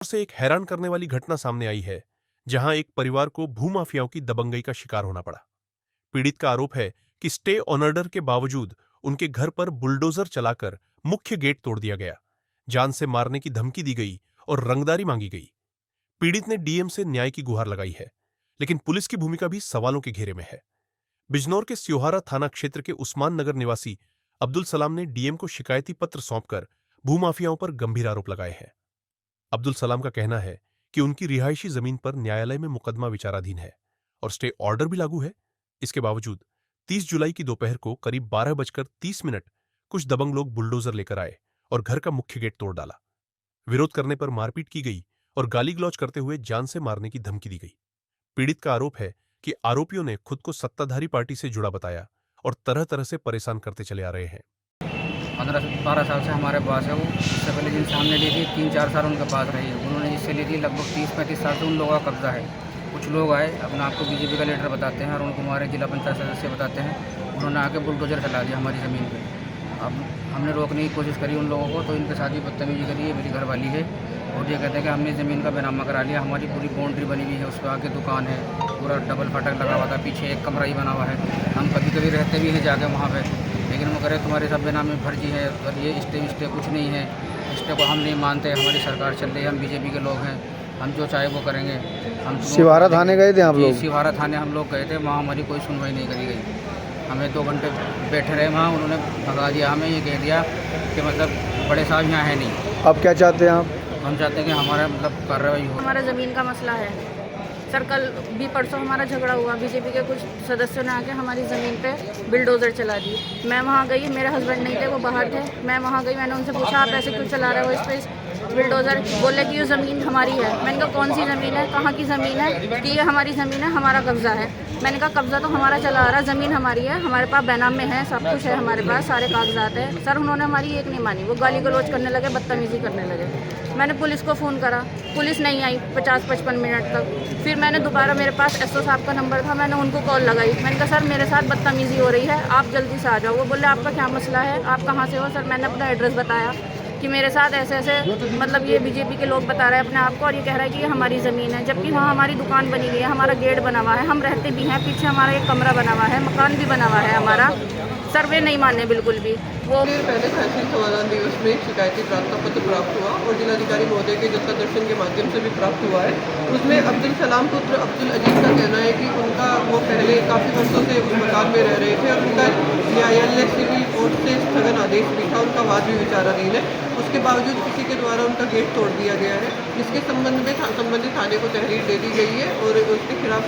से एक हैरान करने वाली घटना सामने आई है, जहां एक परिवार को भूमाफियाओं की दबंगई का शिकार होना पड़ा। पीड़ित का आरोप है कि स्टे ऑन ऑर्डर के बावजूद उनके घर पर बुलडोजर चलाकर मुख्य गेट तोड़ दिया गया, जान से मारने की धमकी दी गई और रंगदारी मांगी गई। पीड़ित ने डीएम से न्याय की गुहार लगाई है, लेकिन पुलिस की भूमिका भी सवालों के घेरे में है। बिजनौर के स्योहारा थाना क्षेत्र के उस्मान नगर निवासी अब्दुल सलाम ने डीएम को शिकायती पत्र सौंपकर भूमाफियाओं पर गंभीर आरोप लगाए हैं। अब्दुल सलाम का कहना है कि उनकी रिहायशी जमीन पर न्यायालय में मुकदमा विचाराधीन है और स्टे ऑर्डर भी लागू है। इसके बावजूद 30 जुलाई की दोपहर को करीब 12:30 कुछ दबंग लोग बुलडोजर लेकर आए और घर का मुख्य गेट तोड़ डाला। विरोध करने पर मारपीट की गई और गाली गलौज करते हुए जान से मारने की धमकी दी गई। पीड़ित का आरोप है कि आरोपियों ने खुद को सत्ताधारी पार्टी से जुड़ा बताया और तरह तरह से परेशान करते चले आ रहे हैं। 15-12 साल से हमारे पास है वो। इससे पहले जिनसे हमने ली थी 3-4 साल उनके पास रही है। उन्होंने जिससे ली थी लगभग 30-35 साल से उन लोगों का कब्जा है। कुछ लोग आए अपना आपको बीजेपी का लीडर बताते हैं, अरुण कुमार है, जिला पंचायत सदस्य बताते हैं। उन्होंने आके बुलडोजर चला दिया हमारी ज़मीन पे। अब हमने रोकने की कोशिश करी उन लोगों को, तो इनके साथ ही बदतमीजी करी है। मेरी घरवाली है और ये कहते हैं कि हमने ज़मीन का बेनामा करा लिया। हमारी पूरी बाउंड्री बनी हुई है, उस पर आगे दुकान है, पूरा डबल फाटक लगा हुआ था, पीछे एक कमरा ही बना हुआ है। हम कभी कभी रहते भी हैं जाके वहाँ पे, लेकिन वो कह रहे तुम्हारे सब बेनामी फर्जी है और ये स्टे कुछ नहीं है। स्टे को हम नहीं मानते, हमारी सरकार चल रही है, हम बीजेपी के लोग हैं, हम जो चाहे वो करेंगे। हम सिवारा थाने गए थे आप लोग? सिवारा थाने हम लोग गए थे, वहाँ हमारी कोई सुनवाई नहीं करी गई। हमें 2 घंटे बैठे रहे वहाँ, उन्होंने भगा दिया हमें। ये कह दिया कि मतलब बड़े साहब यहाँ है नहीं। अब क्या चाहते हैं आप? हम चाहते हैं कि हमारा मतलब कार्रवाई हो। हमारा ज़मीन का मसला है सर। कल भी परसों हमारा झगड़ा हुआ, बीजेपी के कुछ सदस्यों ने आके हमारी ज़मीन पे बिल्डोज़र चला दी। मैं वहाँ गई, मेरे हस्बैंड नहीं थे, वो बाहर थे। मैं वहाँ गई, मैंने उनसे पूछा आप ऐसे क्यों चला रहे हो इस पर बिल्डोज़र? बोले कि ये ज़मीन हमारी है। मैंने कहा कौन सी ज़मीन है, कहाँ की ज़मीन है? कि ये हमारी ज़मीन है, हमारा कब्ज़ा है। मैंने कहा कब्ज़ा तो हमारा चला आ रहा, ज़मीन हमारी है, हमारे पास बैनाम में है, सब कुछ है हमारे पास, सारे कागजात हैं। सर उन्होंने हमारी एक नहीं मानी, वो गाली गलौज करने लगे, बदतमीज़ी करने लगे। मैंने पुलिस को फ़ोन करा, पुलिस नहीं आई 50-55 मिनट तक। फिर मैंने दोबारा, मेरे पास एसओ साहब का नंबर था, मैंने उनको कॉल लगाई। मैंने कहा सर मेरे साथ बदतमीज़ी हो रही है, आप जल्दी से आ जाओ। वो बोले आपका क्या मसला है, आप कहाँ से हो? सर मैंने अपना एड्रेस बताया कि मेरे साथ ऐसे ऐसे मतलब ये बीजेपी के लोग बता रहे हैं अपने आप को, और ये कह रहा है कि ये हमारी ज़मीन है, जबकि वहाँ हमारी दुकान बनी हुई है, हमारा गेट बना हुआ है, हम रहते भी हैं, पीछे हमारा एक कमरा बना हुआ है, मकान भी बना हुआ है हमारा। सर वे नहीं माने बिल्कुल भी। वो पहले तहसील समाधान दिवस में शिकायती प्रार्थना पत्र प्राप्त हुआ और जिलाधिकारी महोदय के जनता दर्शन के माध्यम से भी प्राप्त हुआ है। उसमें अब्दुल सलाम पुत्र अब्दुल अजीज का कहना है कि उनका वो पहले काफ़ी वर्षों से उस मकान में रह रहे थे और उनका न्यायालय सिविल कोर्ट से स्थगन आदेश भी था, उनका वाद भी विचाराधीन है। उसके बावजूद किसी के द्वारा उनका गेट तोड़ दिया गया है, जिसके संबंध में संबंधित थाने को तहरीर दे दी गई है और उसके खिलाफ